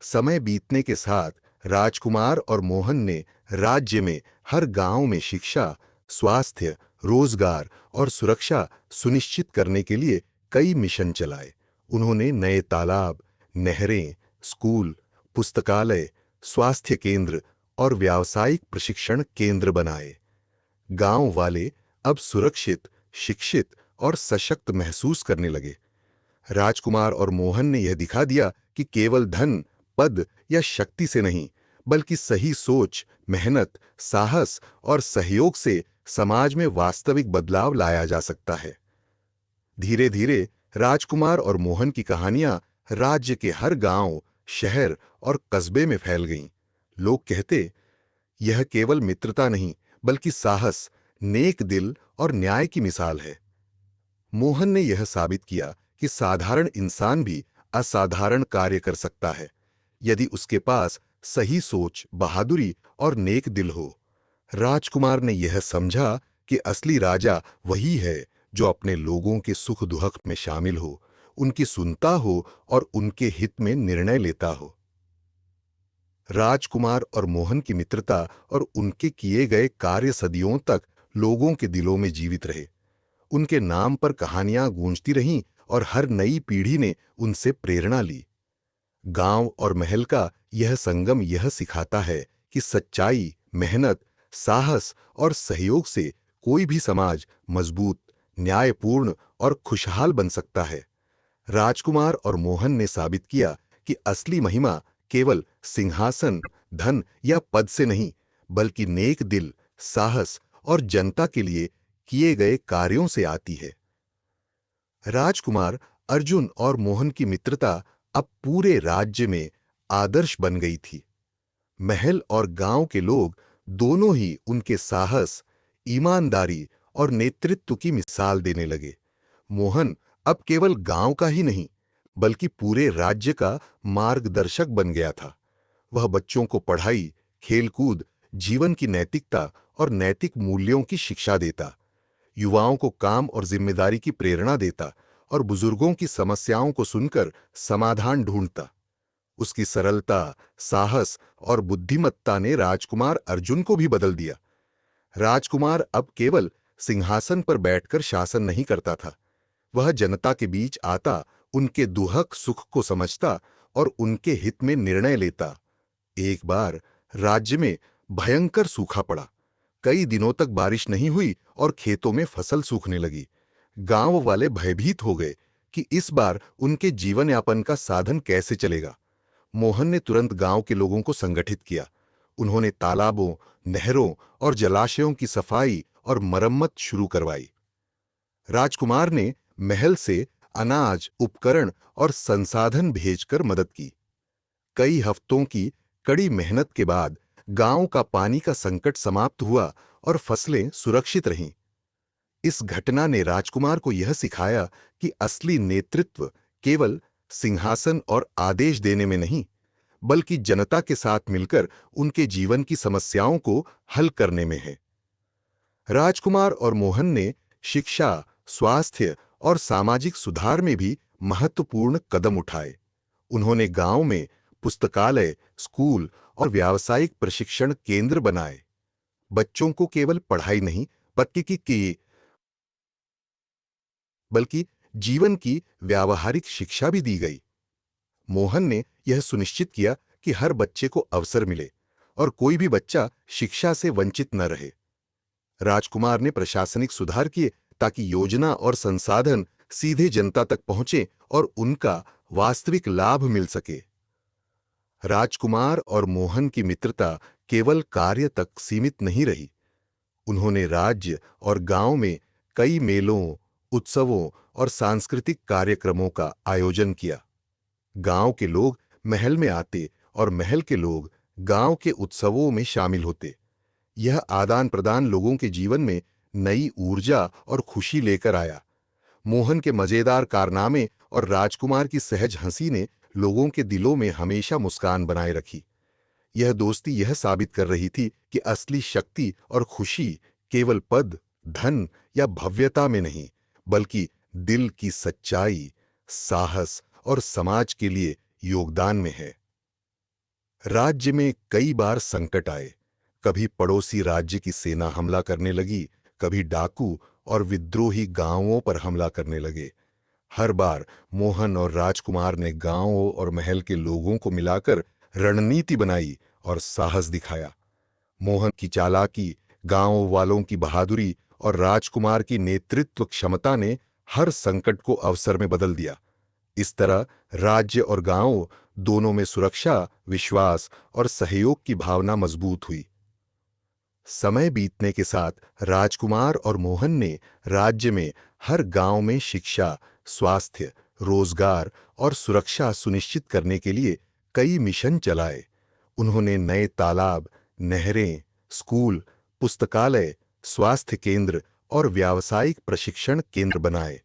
समय बीतने के साथ राजकुमार और मोहन ने राज्य में हर गांव में शिक्षा, स्वास्थ्य, रोजगार और सुरक्षा सुनिश्चित करने के लिए कई मिशन चलाए। उन्होंने नए तालाब, नहरें, स्कूल, पुस्तकालय, स्वास्थ्य केंद्र और व्यावसायिक प्रशिक्षण केंद्र बनाए। गांव वाले अब सुरक्षित, शिक्षित और सशक्त महसूस करने लगे। राजकुमार और मोहन ने यह दिखा दिया कि केवल धन, पद या शक्ति से नहीं, बल्कि सही सोच, मेहनत, साहस और सहयोग से समाज में वास्तविक बदलाव लाया जा सकता है। धीरे धीरे राजकुमार और मोहन की कहानियां राज्य के हर गांव, शहर और कस्बे में फैल गईं। लोग कहते, यह केवल मित्रता नहीं, बल्कि साहस, नेक दिल और न्याय की मिसाल है। मोहन ने यह साबित किया कि साधारण इंसान भी असाधारण कार्य कर सकता है, यदि उसके पास सही सोच, बहादुरी और नेक दिल हो। राजकुमार ने यह समझा कि असली राजा वही है जो अपने लोगों के सुख दुख में शामिल हो, उनकी सुनता हो और उनके हित में निर्णय लेता हो। राजकुमार और मोहन की मित्रता और उनके किए गए कार्य सदियों तक लोगों के दिलों में जीवित रहे। उनके नाम पर कहानियां गूंजती रहीं और हर नई पीढ़ी ने उनसे प्रेरणा ली। गांव और महल का यह संगम यह सिखाता है कि सच्चाई, मेहनत, साहस और सहयोग से कोई भी समाज मजबूत, न्यायपूर्ण और खुशहाल बन सकता है। राजकुमार और मोहन ने साबित किया कि असली महिमा केवल सिंहासन, धन या पद से नहीं, बल्कि नेक दिल, साहस और जनता के लिए किए गए कार्यों से आती है। राजकुमार अर्जुन और मोहन की मित्रता अब पूरे राज्य में आदर्श बन गई थी। महल और गांव के लोग दोनों ही उनके साहस, ईमानदारी और नेतृत्व की मिसाल देने लगे। मोहन अब केवल गांव का ही नहीं, बल्कि पूरे राज्य का मार्गदर्शक बन गया था। वह बच्चों को पढ़ाई, खेलकूद, जीवन की नैतिकता और नैतिक मूल्यों की शिक्षा देता, युवाओं को काम और जिम्मेदारी की प्रेरणा देता और बुजुर्गों की समस्याओं को सुनकर समाधान ढूंढता। उसकी सरलता, साहस और बुद्धिमत्ता ने राजकुमार अर्जुन को भी बदल दिया। राजकुमार अब केवल सिंहासन पर बैठकर शासन नहीं करता था, वह जनता के बीच आता, उनके दुख सुख को समझता और उनके हित में निर्णय लेता। एक बार राज्य में भयंकर सूखा पड़ा। कई दिनों तक बारिश नहीं हुई और खेतों में फसल सूखने लगी। गांव वाले भयभीत हो गए कि इस बार उनके जीवन यापन का साधन कैसे चलेगा। मोहन ने तुरंत गांव के लोगों को संगठित किया। उन्होंने तालाबों, नहरों और जलाशयों की सफाई और मरम्मत शुरू करवाई। राजकुमार ने महल से अनाज, उपकरण और संसाधन भेजकर मदद की। कई हफ्तों की कड़ी मेहनत के बाद गांव का पानी का संकट समाप्त हुआ और फसलें सुरक्षित रहीं। इस घटना ने राजकुमार को यह सिखाया कि असली नेतृत्व केवल सिंहासन और आदेश देने में नहीं, बल्कि जनता के साथ मिलकर उनके जीवन की समस्याओं को हल करने में है। राजकुमार और मोहन ने शिक्षा, स्वास्थ्य और सामाजिक सुधार में भी महत्वपूर्ण कदम उठाए। उन्होंने गांव में पुस्तकालय, स्कूल और व्यावसायिक प्रशिक्षण केंद्र बनाए। बच्चों को केवल पढ़ाई नहीं बल्कि जीवन की व्यावहारिक शिक्षा भी दी गई। मोहन ने यह सुनिश्चित किया कि हर बच्चे को अवसर मिले और कोई भी बच्चा शिक्षा से वंचित न रहे। राजकुमार ने प्रशासनिक सुधार किए ताकि योजना और संसाधन सीधे जनता तक पहुंचे और उनका वास्तविक लाभ मिल सके। राजकुमार और मोहन की मित्रता केवल कार्य तक सीमित नहीं रही। उन्होंने राज्य और गांव में कई मेलों, उत्सवों और सांस्कृतिक कार्यक्रमों का आयोजन किया। गांव के लोग महल में आते और महल के लोग गांव के उत्सवों में शामिल होते। यह आदान प्रदान लोगों के जीवन में नई ऊर्जा और खुशी लेकर आया। मोहन के मजेदार कारनामे और राजकुमार की सहज हंसी ने लोगों के दिलों में हमेशा मुस्कान बनाए रखी। यह दोस्ती यह साबित कर रही थी कि असली शक्ति और खुशी केवल पद, धन या भव्यता में नहीं, बल्कि दिल की सच्चाई, साहस और समाज के लिए योगदान में है। राज्य में कई बार संकट आए। कभी पड़ोसी राज्य की सेना हमला करने लगी, कभी डाकू और विद्रोही गांवों पर हमला करने लगे। हर बार मोहन और राजकुमार ने गांवों और महल के लोगों को मिलाकर रणनीति बनाई और साहस दिखाया। मोहन की चालाकी, गांव वालों की बहादुरी और राजकुमार की नेतृत्व क्षमता ने हर संकट को अवसर में बदल दिया। इस तरह राज्य और गांव दोनों में सुरक्षा, विश्वास और सहयोग की भावना मजबूत हुई। समय बीतने के साथ राजकुमार और मोहन ने राज्य में हर गांव में शिक्षा, स्वास्थ्य, रोजगार और सुरक्षा सुनिश्चित करने के लिए कई मिशन चलाए। उन्होंने नए तालाब, नहरें, स्कूल, पुस्तकालय, स्वास्थ्य केंद्र और व्यावसायिक प्रशिक्षण केंद्र बनाए।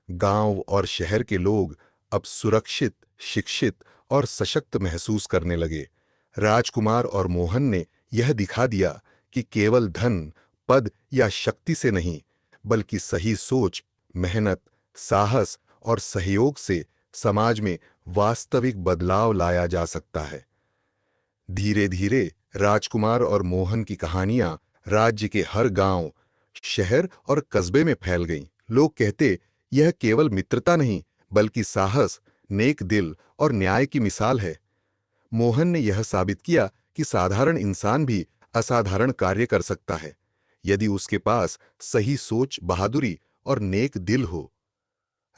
गांव और शहर के लोग अब सुरक्षित, शिक्षित और सशक्त महसूस करने लगे। राजकुमार और मोहन ने यह दिखा दिया कि केवल धन, पद या शक्ति से नहीं, बल्कि सही सोच, मेहनत, साहस और सहयोग से समाज में वास्तविक बदलाव लाया जा सकता है। धीरे धीरे राजकुमार और मोहन की कहानियां राज्य के हर गांव, शहर और कस्बे में फैल गईं। लोग कहते, यह केवल मित्रता नहीं, बल्कि साहस, नेक दिल और न्याय की मिसाल है। मोहन ने यह साबित किया कि साधारण इंसान भी असाधारण कार्य कर सकता है, यदि उसके पास सही सोच, बहादुरी और नेक दिल हो।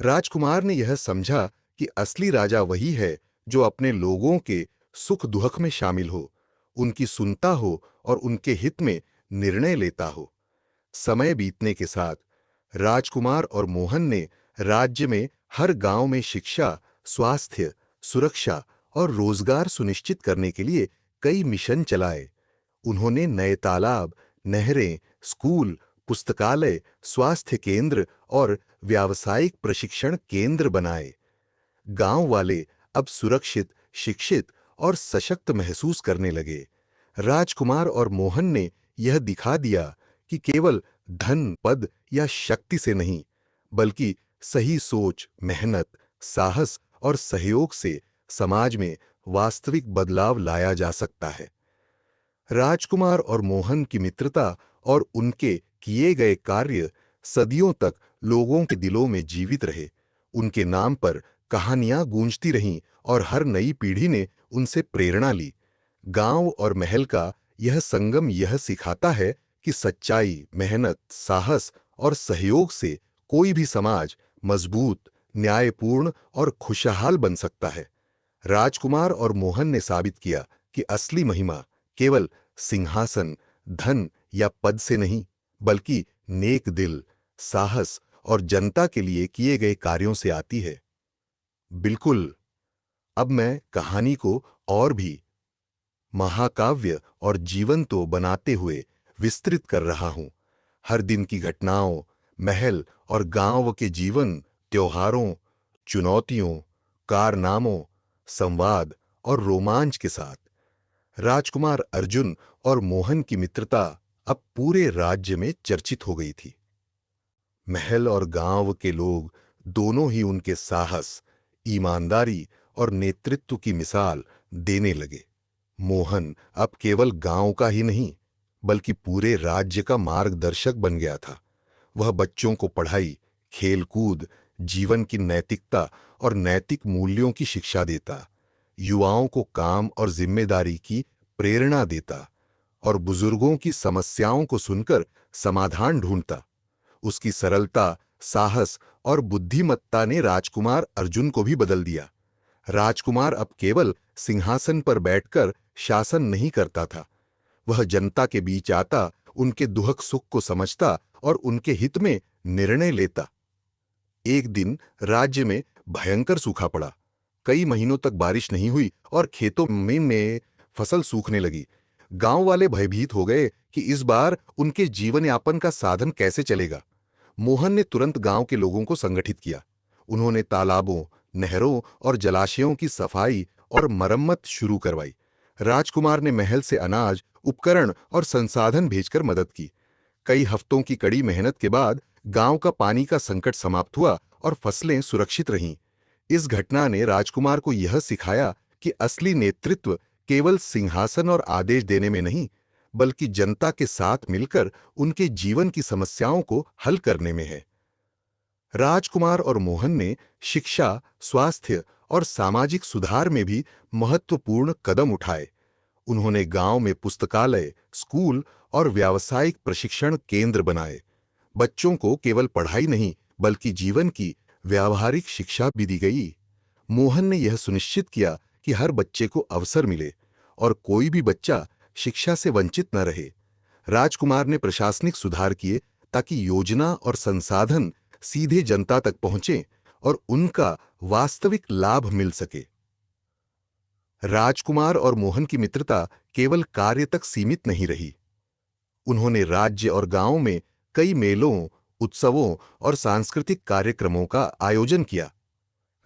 राजकुमार ने यह समझा कि असली राजा वही है जो अपने लोगों के सुख दुख में शामिल हो, उनकी सुनता हो और उनके हित में निर्णय लेता हो। समय बीतने के साथ राजकुमार और मोहन ने राज्य में हर गांव में शिक्षा, स्वास्थ्य, सुरक्षा और रोजगार सुनिश्चित करने के लिए कई मिशन चलाए। उन्होंने नए तालाब, नहरें, स्कूल, पुस्तकालय, स्वास्थ्य केंद्र और व्यावसायिक प्रशिक्षण केंद्र बनाए। गांव वाले अब सुरक्षित, शिक्षित और सशक्त महसूस करने लगे। राजकुमार और मोहन ने यह दिखा दिया कि केवल धन, पद या शक्ति से नहीं, बल्कि सही सोच, मेहनत, साहस और सहयोग से समाज में वास्तविक बदलाव लाया जा सकता है। राजकुमार और मोहन की मित्रता और उनके किए गए कार्य सदियों तक लोगों के दिलों में जीवित रहे। उनके नाम पर कहानियां गूंजती रहीं और हर नई पीढ़ी ने उनसे प्रेरणा ली। गांव और महल का यह संगम यह सिखाता है कि सच्चाई, मेहनत, साहस और सहयोग से कोई भी समाज मजबूत, न्यायपूर्ण और खुशहाल बन सकता है। राजकुमार और मोहन ने साबित किया कि असली महिमा केवल सिंहासन, धन या पद से नहीं, बल्कि नेक दिल, साहस और जनता के लिए किए गए कार्यों से आती है। बिल्कुल। अब मैं कहानी को और भी महाकाव्य और जीवंत बनाते हुए विस्तृत कर रहा हूं। हर दिन की घटनाओं, महल और गांव के जीवन, त्योहारों, चुनौतियों, कारनामों, संवाद और रोमांच के साथ। राजकुमार अर्जुन और मोहन की मित्रता अब पूरे राज्य में चर्चित हो गई थी। महल और गांव के लोग दोनों ही उनके साहस, ईमानदारी और नेतृत्व की मिसाल देने लगे। मोहन अब केवल गांव का ही नहीं, बल्कि पूरे राज्य का मार्गदर्शक बन गया था। वह बच्चों को पढ़ाई, खेलकूद, जीवन की नैतिकता और नैतिक मूल्यों की शिक्षा देता, युवाओं को काम और जिम्मेदारी की प्रेरणा देता और बुजुर्गों की समस्याओं को सुनकर समाधान ढूंढता। उसकी सरलता, साहस और बुद्धिमत्ता ने राजकुमार अर्जुन को भी बदल दिया। राजकुमार अब केवल सिंहासन पर बैठकर शासन नहीं करता था, वह जनता के बीच आता, उनके दुख सुख को समझता और उनके हित में निर्णय लेता। एक दिन राज्य में भयंकर सूखा पड़ा। कई महीनों तक बारिश नहीं हुई और खेतों में फसल सूखने लगी। गांव वाले भयभीत हो गए कि इस बार उनके जीवन यापन का साधन कैसे चलेगा। मोहन ने तुरंत गांव के लोगों को संगठित किया। उन्होंने तालाबों, नहरों और जलाशयों की सफाई और मरम्मत शुरू करवाई। राजकुमार ने महल से अनाज, उपकरण और संसाधन भेजकर मदद की। कई हफ्तों की कड़ी मेहनत के बाद गांव का पानी का संकट समाप्त हुआ और फसलें सुरक्षित रहीं। इस घटना ने राजकुमार को यह सिखाया कि असली नेतृत्व केवल सिंहासन और आदेश देने में नहीं, बल्कि जनता के साथ मिलकर उनके जीवन की समस्याओं को हल करने में है। राजकुमार और मोहन ने शिक्षा, स्वास्थ्य और सामाजिक सुधार में भी महत्वपूर्ण कदम उठाए। उन्होंने गांव में पुस्तकालय, स्कूल और व्यावसायिक प्रशिक्षण केंद्र बनाए। बच्चों को केवल पढ़ाई नहीं, बल्कि जीवन की व्यावहारिक शिक्षा भी दी गई। मोहन ने यह सुनिश्चित किया कि हर बच्चे को अवसर मिले और कोई भी बच्चा शिक्षा से वंचित न रहे। राजकुमार ने प्रशासनिक सुधार किए ताकि योजना और संसाधन सीधे जनता तक पहुंचे और उनका वास्तविक लाभ मिल सके। राजकुमार और मोहन की मित्रता केवल कार्य तक सीमित नहीं रही। उन्होंने राज्य और गांव में कई मेलों, उत्सवों और सांस्कृतिक कार्यक्रमों का आयोजन किया।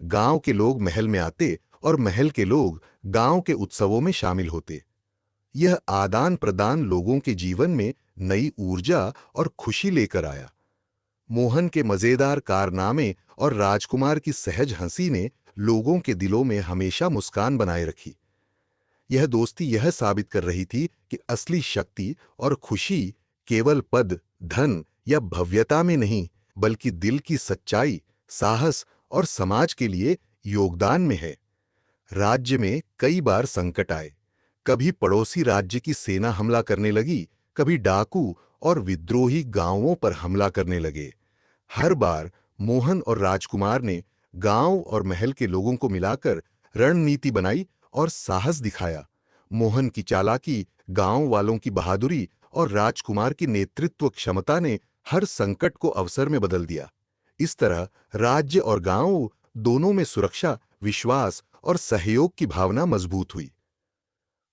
गांव के लोग महल में आते और महल के लोग गांव के उत्सवों में शामिल होते। यह आदान प्रदान लोगों के जीवन में नई ऊर्जा और खुशी लेकर आया। मोहन के मजेदार कारनामे और राजकुमार की सहज हंसी ने लोगों के दिलों में हमेशा मुस्कान बनाए रखी। यह दोस्ती यह साबित कर रही थी कि असली शक्ति और खुशी केवल पद, धन या भव्यता में नहीं, बल्कि दिल की सच्चाई, साहस और समाज के लिए योगदान में है। राज्य में कई बार संकट आए। कभी पड़ोसी राज्य की सेना हमला करने लगी, कभी डाकू और विद्रोही गांवों पर हमला करने लगे। हर बार मोहन और राजकुमार ने गांव और महल के लोगों को मिलाकर रणनीति बनाई और साहस दिखाया। मोहन की चालाकी, गांव वालों की बहादुरी और राजकुमार की नेतृत्व क्षमता ने हर संकट को अवसर में बदल दिया। इस तरह राज्य और गांव दोनों में सुरक्षा, विश्वास और सहयोग की भावना मजबूत हुई।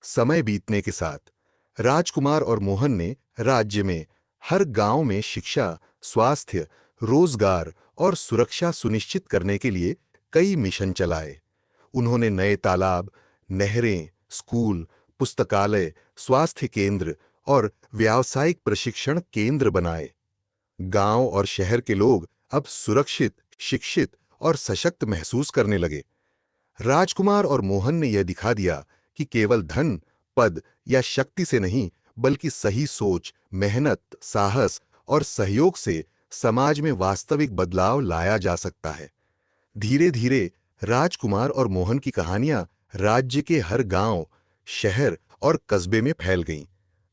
समय बीतने के साथ राजकुमार और मोहन ने राज्य में हर गांव में शिक्षा, स्वास्थ्य, रोजगार और सुरक्षा सुनिश्चित करने के लिए कई मिशन चलाए। उन्होंने नए तालाब, नहरें, स्कूल, पुस्तकालय, स्वास्थ्य केंद्र और व्यावसायिक प्रशिक्षण केंद्र बनाए। गांव और शहर के लोग अब सुरक्षित, शिक्षित और सशक्त महसूस करने लगे। राजकुमार और मोहन ने यह दिखा दिया कि केवल धन, पद या शक्ति से नहीं, बल्कि सही सोच, मेहनत, साहस और सहयोग से समाज में वास्तविक बदलाव लाया जा सकता है। धीरे धीरे राजकुमार और मोहन की कहानियां राज्य के हर गांव, शहर और कस्बे में फैल गईं।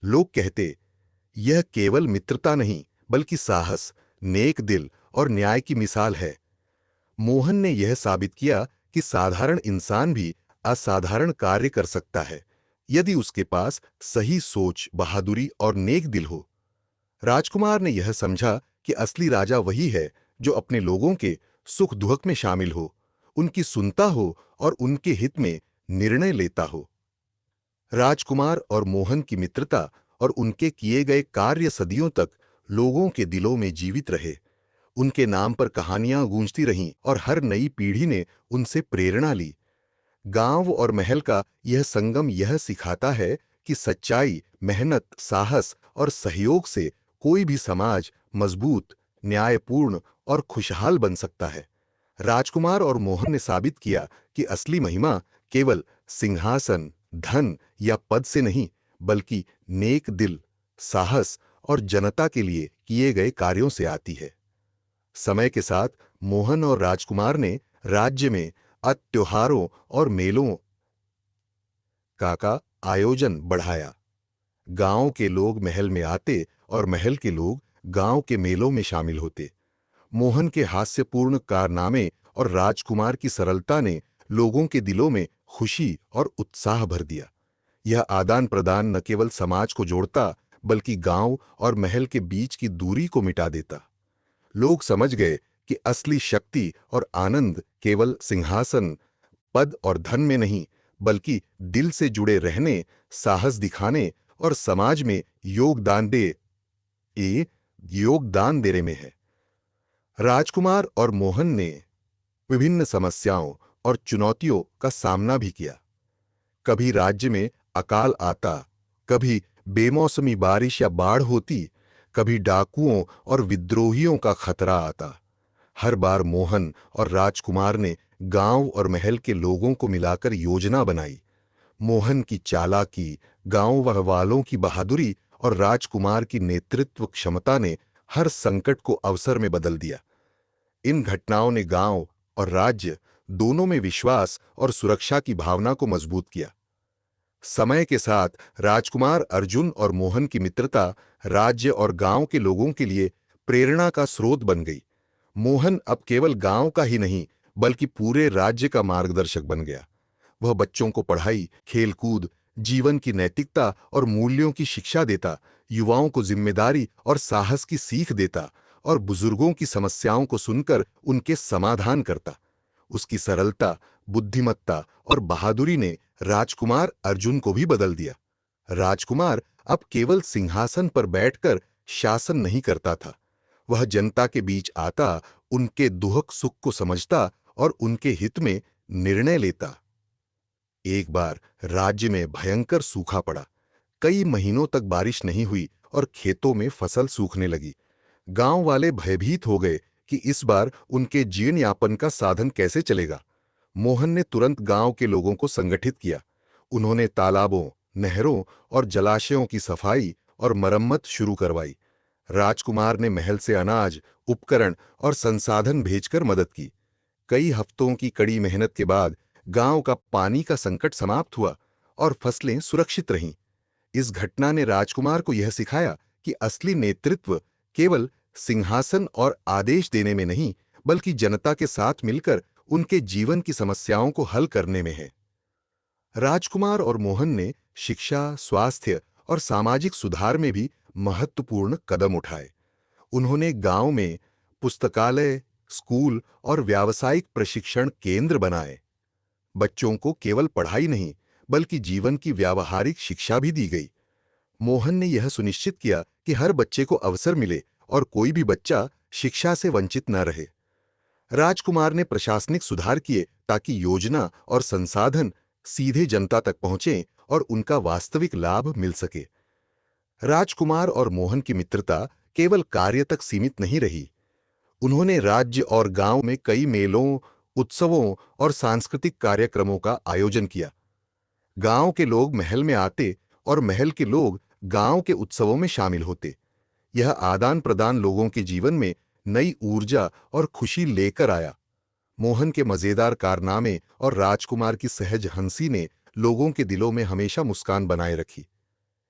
लोग कहते, यह केवल मित्रता नहीं, बल्कि साहस, नेक दिल और न्याय की मिसाल है। मोहन ने यह साबित किया कि साधारण इंसान भी असाधारण कार्य कर सकता है, यदि उसके पास सही सोच, बहादुरी और नेक दिल हो। राजकुमार ने यह समझा कि असली राजा वही है जो अपने लोगों के सुख दुख में शामिल हो, उनकी सुनता हो और उनके हित में निर्णय लेता हो। राजकुमार और मोहन की मित्रता और उनके किए गए कार्य सदियों तक लोगों के दिलों में जीवित रहे। उनके नाम पर कहानियां गूंजती रहीं और हर नई पीढ़ी ने उनसे प्रेरणा ली। गांव और महल का यह संगम यह सिखाता है कि सच्चाई, मेहनत, साहस और सहयोग से कोई भी समाज मजबूत, न्यायपूर्ण और खुशहाल बन सकता है। राजकुमार और मोहन ने साबित किया कि असली महिमा केवल सिंहासन, धन या पद से नहीं, बल्कि नेक दिल, साहस और जनता के लिए किए गए कार्यों से आती है। समय के साथ मोहन और राजकुमार ने राज्य में त्योहारों और मेलों का आयोजन बढ़ाया। गांव के लोग महल में आते और महल के लोग गांव के मेलों में शामिल होते। मोहन के हास्यपूर्ण कारनामे और राजकुमार की सरलता ने लोगों के दिलों में खुशी और उत्साह भर दिया। यह आदान प्रदान न केवल समाज को जोड़ता, बल्कि गांव और महल के बीच की दूरी को मिटा देता। लोग समझ गए कि असली शक्ति और आनंद केवल सिंहासन, पद और धन में नहीं, बल्कि दिल से जुड़े रहने, साहस दिखाने और समाज में योगदान देने में है। राजकुमार और मोहन ने विभिन्न समस्याओं और चुनौतियों का सामना भी किया। कभी राज्य में अकाल आता, कभी बेमौसमी बारिश या बाढ़ होती, कभी डाकुओं और विद्रोहियों का खतरा आता। हर बार मोहन और राजकुमार ने गांव और महल के लोगों को मिलाकर योजना बनाई। मोहन की चालाकी, गांव वालों की बहादुरी और राजकुमार की नेतृत्व क्षमता ने हर संकट को अवसर में बदल दिया। इन घटनाओं ने गांव और राज्य दोनों में विश्वास और सुरक्षा की भावना को मजबूत किया। समय के साथ राजकुमार अर्जुन और मोहन की मित्रता राज्य और गांव के लोगों के लिए प्रेरणा का स्रोत बन गई। मोहन अब केवल गांव का ही नहीं, बल्कि पूरे राज्य का मार्गदर्शक बन गया। वह बच्चों को पढ़ाई, खेलकूद, जीवन की नैतिकता और मूल्यों की शिक्षा देता, युवाओं को जिम्मेदारी और साहस की सीख देता और बुजुर्गों की समस्याओं को सुनकर उनके समाधान करता। उसकी सरलता, बुद्धिमत्ता और बहादुरी ने राजकुमार अर्जुन को भी बदल दिया। राजकुमार अब केवल सिंहासन पर बैठकर शासन नहीं करता था, वह जनता के बीच आता, उनके दुख सुख को समझता और उनके हित में निर्णय लेता। एक बार राज्य में भयंकर सूखा पड़ा। कई महीनों तक बारिश नहीं हुई और खेतों में फसल सूखने लगी। गांव वाले भयभीत हो गए कि इस बार उनके जीवन यापन का साधन कैसे चलेगा। मोहन ने तुरंत गांव के लोगों को संगठित किया। उन्होंने तालाबों, नहरों और जलाशयों की सफाई और मरम्मत शुरू करवाई। राजकुमार ने महल से अनाज, उपकरण और संसाधन भेजकर मदद की। कई हफ्तों की कड़ी मेहनत के बाद गांव का पानी का संकट समाप्त हुआ और फसलें सुरक्षित रहीं। इस घटना ने राजकुमार को यह सिखाया कि असली नेतृत्व केवल सिंहासन और आदेश देने में नहीं, बल्कि जनता के साथ मिलकर उनके जीवन की समस्याओं को हल करने में है। राजकुमार और मोहन ने शिक्षा, स्वास्थ्य और सामाजिक सुधार में भी महत्वपूर्ण कदम उठाए। उन्होंने गांव में पुस्तकालय, स्कूल और व्यावसायिक प्रशिक्षण केंद्र बनाए। बच्चों को केवल पढ़ाई नहीं, बल्कि जीवन की व्यावहारिक शिक्षा भी दी गई। मोहन ने यह सुनिश्चित किया कि हर बच्चे को अवसर मिले और कोई भी बच्चा शिक्षा से वंचित न रहे। राजकुमार ने प्रशासनिक सुधार किए ताकि योजना और संसाधन सीधे जनता तक पहुंचे और उनका वास्तविक लाभ मिल सके। राजकुमार और मोहन की मित्रता केवल कार्य तक सीमित नहीं रही। उन्होंने राज्य और गांव में कई मेलों, उत्सवों और सांस्कृतिक कार्यक्रमों का आयोजन किया। गांव के लोग महल में आते और महल के लोग गांव के उत्सवों में शामिल होते। यह आदान प्रदान लोगों के जीवन में नई ऊर्जा और खुशी लेकर आया। मोहन के मजेदार कारनामे और राजकुमार की सहज हंसी ने लोगों के दिलों में हमेशा मुस्कान बनाए रखी।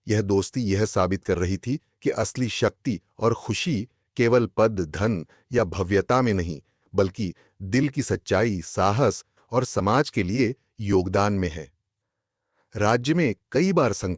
यह दोस्ती यह साबित कर रही थी कि असली शक्ति और खुशी केवल पद, धन या भव्यता में नहीं, बल्कि दिल की सच्चाई, साहस और समाज के लिए योगदान में है। राज्य में कई बार संकट